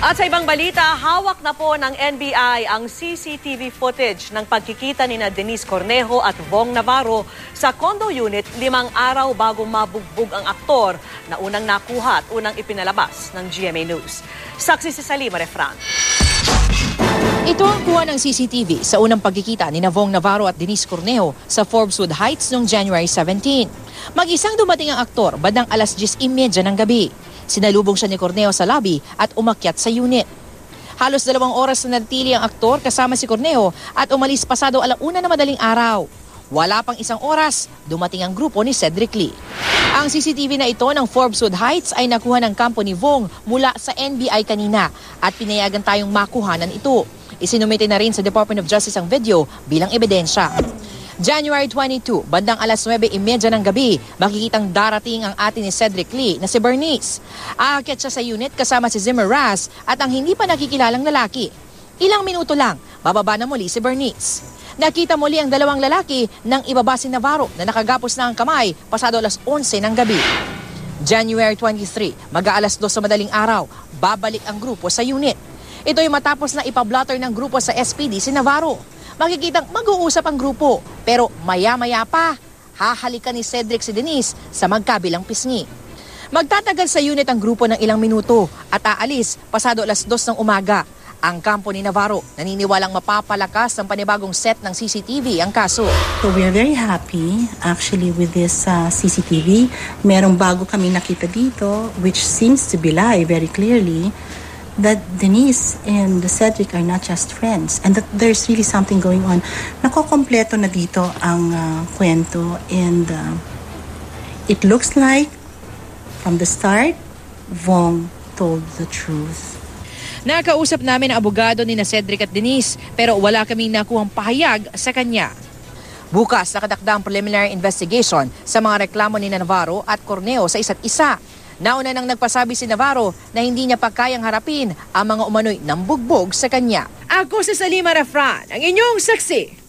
At sa ibang balita, hawak na po ng NBI ang CCTV footage ng pagkikita ni Denise Cornejo at Vong Navarro sa condo unit 5 araw bago mabugbog ang aktor na unang nakuha at unang ipinalabas ng GMA News. Saksi si Salima Refran. Ito ang kuha ng CCTV sa unang pagkikita ni Vong Navarro at Denise Cornejo sa Forbeswood Heights noong January 17. Mag-isang dumating ang aktor bandang 10:30 ng gabi. Sinalubong siya ni Cornejo sa lobby at umakyat sa unit. Halos 2 oras na natili ang aktor kasama si Cornejo at umalis pasado 1:00 na madaling araw. Wala pang 1 oras, dumating ang grupo ni Cedric Lee. Ang CCTV na ito ng Forbeswood Heights ay nakuha ng kampo ni Vong mula sa NBI kanina at pinayagan tayong makuhanan ito. Isinumite na rin sa Department of Justice ang video bilang ebidensya. January 22, bandang 9:30 ng gabi, makikitang darating ang ate ni Cedric Lee na si Bernice. Aakyat siya sa unit kasama si Zimmer Ras at ang hindi pa nakikilalang lalaki. Ilang minuto lang, bababa na muli si Bernice. Nakita muli ang 2 lalaki nang ibaba si Navarro na nakagapos na ang kamay pasado 11:00 ng gabi. January 23, mag-aalas 2 sa madaling araw, babalik ang grupo sa unit. Ito'y matapos na ipablotter ng grupo sa SPD si Navarro. Makikitang mag-uusap ang grupo, pero maya-maya pa, hahalikan ni Cedric si Denise sa magkabilang pisngi. Magtatagal sa unit ang grupo ng ilang minuto at aalis pasado 2:00 ng umaga. Ang kampo ni Navarro naniniwalang mapapalakas ng panibagong set ng CCTV ang kaso. So we are very happy actually with this CCTV. Merong bago kami nakita dito which seems to belie very clearly that Denise and Cedric are not just friends and that there's really something going on. Nakokompleto na dito ang kwento and it looks like from the start, Vong told the truth. Nakausap namin ang abogado ni Cedric at Denise pero wala kaming nakuhang pahayag sa kanya. Bukas nakatakda ang preliminary investigation sa mga reklamo ni Navarro at Cornejo sa isa't isa. Nauna nang nagpasabi si Navarro na hindi niya pa kayang harapin ang mga umano'y nambugbog sa kanya. Ako si Salima Refran, ang inyong saksi.